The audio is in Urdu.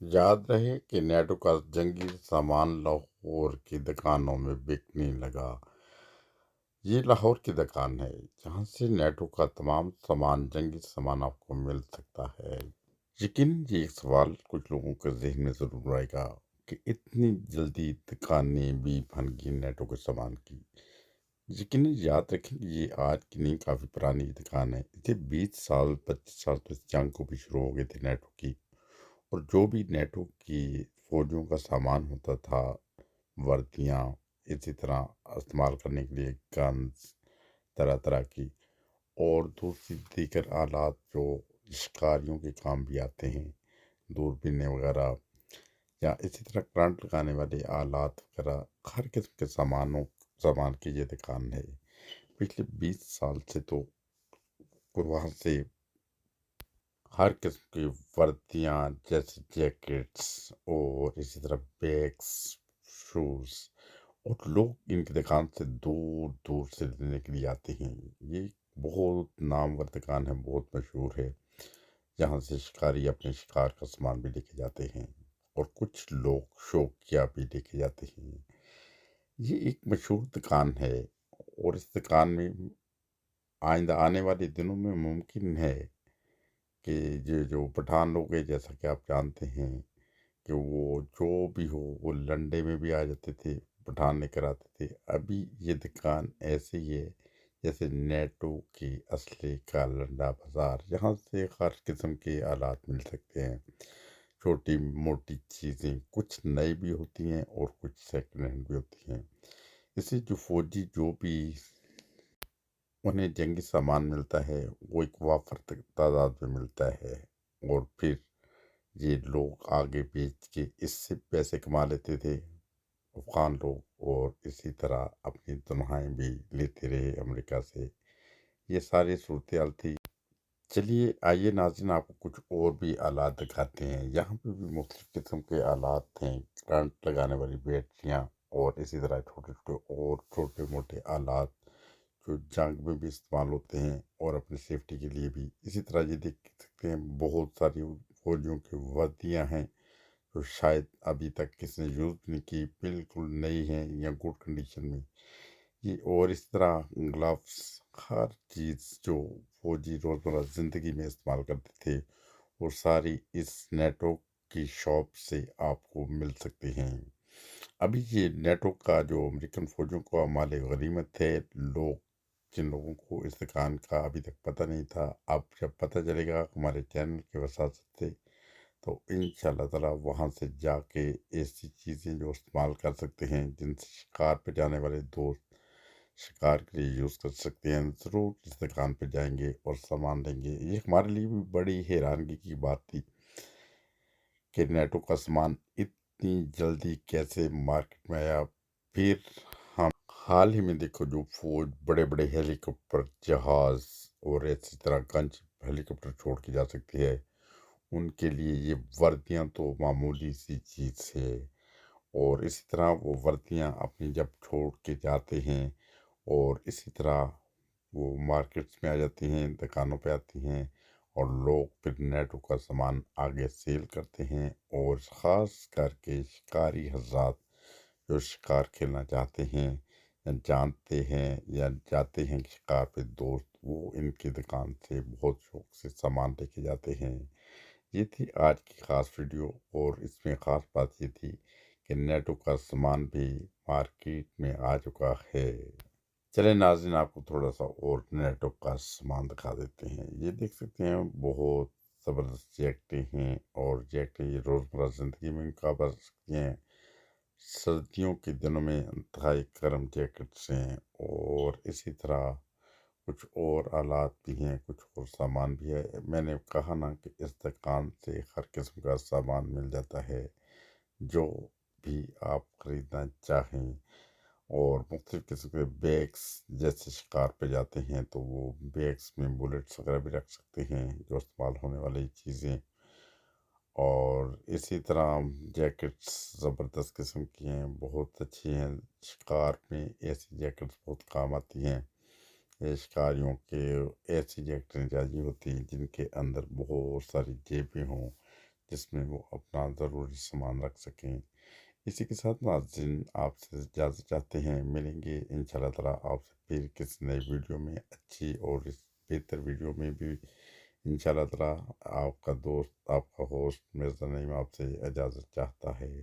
یاد رہے کہ نیٹو کا جنگی سامان لاہور کی دکانوں میں بکنے لگا۔ یہ لاہور کی دکان ہے جہاں سے نیٹو کا تمام سامان، جنگی سامان آپ کو مل سکتا ہے۔ یقیناً یہ ایک سوال کچھ لوگوں کے ذہن میں ضرور آئے گا کہ اتنی جلدی دکانیں بھی بن گئی نیٹو کے سامان کی۔ یقیناً یاد رکھیں کہ یہ آج کی نہیں، کافی پرانی دکان ہے۔ اسے 25 سال تو اس جنگ کو بھی شروع ہو گئے تھے نیٹو کی، اور جو بھی نیٹو کی فوجیوں کا سامان ہوتا تھا، وردیاں، اسی طرح استعمال کرنے کے لیے گنز طرح طرح کی، اور دوسری دیگر آلات جو شکاریوں کے کام بھی آتے ہیں، دوربینیں وغیرہ، یا اسی طرح کرنٹ لگانے والے آلات وغیرہ، ہر قسم کے سامان کی یہ دکان ہے۔ پچھلے 20 سال سے تو وہاں سے ہر قسم کی وردیاں جیسے جیکٹس اور اسی طرح بیگس، شوز، اور لوگ ان کی دکان سے دور دور سے لینے کے لیے آتے ہیں۔ یہ بہت نامور دکان ہے، بہت مشہور ہے، جہاں سے شکاری اپنے شکار کا سامان بھی لے کے جاتے ہیں، اور کچھ لوگ شوقیہ بھی لے کے جاتے ہیں۔ یہ ایک مشہور دکان ہے، اور اس دکان میں آئندہ آنے والے دنوں میں ممکن ہے کہ یہ جو پٹھان لوگ ہیں، جیسا کہ آپ جانتے ہیں کہ وہ جو بھی ہو وہ لنڈے میں بھی آ جاتے تھے، پٹھان لے کر آتے تھے۔ ابھی یہ دکان ایسے ہی ہے جیسے نیٹو کی اسلحے کا لنڈا بازار، جہاں سے ہر قسم کے آلات مل سکتے ہیں، چھوٹی موٹی چیزیں، کچھ نئی بھی ہوتی ہیں اور کچھ سیکنڈ ہینڈ بھی ہوتی ہیں۔ اسے جو فوجی جو بھی انہیں جنگی سامان ملتا ہے وہ ایک وافر تعداد میں ملتا ہے، اور پھر یہ لوگ آگے بیچ کے اس سے پیسے کما لیتے تھے افغان لوگ، اور اسی طرح اپنی تنخواہیں بھی لیتے رہے امریکہ سے۔ یہ ساری صورتحال تھی۔ چلیے آئیے ناظرین، آپ کو کچھ اور بھی آلات دکھاتے ہیں۔ یہاں پہ بھی مختلف قسم کے آلات ہیں، کرنٹ لگانے والی بیٹریاں، اور اسی طرح چھوٹے چھوٹے اور چھوٹے موٹے آلات جو جنگ میں بھی استعمال ہوتے ہیں اور اپنی سیفٹی کے لیے بھی۔ اسی طرح یہ دیکھ سکتے ہیں بہت ساری فوجیوں کی وردیاں ہیں جو شاید ابھی تک کسی نے یوز نہیں کی، بالکل نئی ہیں یا گڈ کنڈیشن میں۔ یہ اور اس طرح گلوز، ہر چیز جو فوجی روزمرہ زندگی میں استعمال کرتے تھے، وہ ساری اس نیٹو کی شاپ سے آپ کو مل سکتے ہیں۔ ابھی یہ نیٹو کا جو امریکن فوجیوں کو مال غنیمت ہے، جن لوگوں کو اس دکان کا ابھی تک پتہ نہیں تھا، اب جب پتہ چلے گا ہمارے چینل کی وساطت سے، تو انشاءاللہ تعالیٰ وہاں سے جا کے ایسی چیزیں جو استعمال کر سکتے ہیں، جن سے شکار پہ جانے والے دوست شکار کے لیے یوز کر سکتے ہیں، ضرور اس دکان پہ جائیں گے اور سامان لیں گے۔ یہ ہمارے لیے بھی بڑی حیرانگی کی بات تھی کہ نیٹو کا سامان اتنی جلدی کیسے مارکیٹ میں آیا۔ پھر ہم حال ہی میں دیکھو جو فوج بڑے بڑے ہیلی کاپٹر، جہاز، اور اسی طرح گنج ہیلی کاپٹر چھوڑ کے جا سکتی ہے، ان کے لیے یہ وردیاں تو معمولی سی چیز ہے۔ اور اسی طرح وہ وردیاں اپنی جب چھوڑ کے جاتے ہیں، اور اسی طرح وہ مارکیٹس میں آ جاتی ہیں، دکانوں پہ آتی ہیں، اور لوگ پھر نیٹو کا سامان آگے سیل کرتے ہیں۔ اور خاص کر کے شکاری حضرات جو شکار کھیلنا چاہتے ہیں یا جانتے ہیں یا جاتے ہیں شکار پہ دوست، وہ ان کی دکان سے بہت شوق سے سامان لے کے جاتے ہیں۔ یہ تھی آج کی خاص ویڈیو، اور اس میں خاص بات یہ تھی کہ نیٹو کا سامان بھی مارکیٹ میں آ چکا ہے۔ چلیں ناظرین، آپ کو تھوڑا سا اور نیٹو کا سامان دکھا دیتے ہیں۔ یہ دیکھ سکتے ہیں بہت زبردست جیکٹیں ہیں، اور جیکٹیں یہ روزمرہ زندگی میں کہا جا سکتی ہیں۔ سردیوں کے دنوں میں انتہائی گرم جیکٹس ہیں، اور اسی طرح کچھ اور آلات بھی ہیں، کچھ اور سامان بھی ہے۔ میں نے کہا نا کہ اس دکان سے ہر قسم کا سامان مل جاتا ہے جو بھی آپ خریدنا چاہیں، اور مختلف قسم کے بیگس، جیسے شکار پہ جاتے ہیں تو وہ بیگس میں بلیٹس وغیرہ بھی رکھ سکتے ہیں، جو استعمال ہونے والی چیزیں۔ اور اسی طرح جیکٹس زبردست قسم کی ہیں، بہت اچھی ہیں، شکار میں ایسی جیکٹس بہت کام آتی ہیں۔ یہ شکاریوں کے ایسی جیکٹیں چاہیے ہوتی ہیں جن کے اندر بہت ساری جیبیں ہوں، جس میں وہ اپنا ضروری سامان رکھ سکیں۔ اسی کے ساتھ ناظرین آپ سے اجازت چاہتے ہیں، ملیں گے انشاءاللہ تعالیٰ آپ سے پھر کسی نئے ویڈیو میں، اچھی اور اس بہتر ویڈیو میں بھی انشاءاللہ تعالیٰ۔ آپ کا دوست، آپ کا ہوسٹ مرزا نعیم آپ سے اجازت چاہتا ہے۔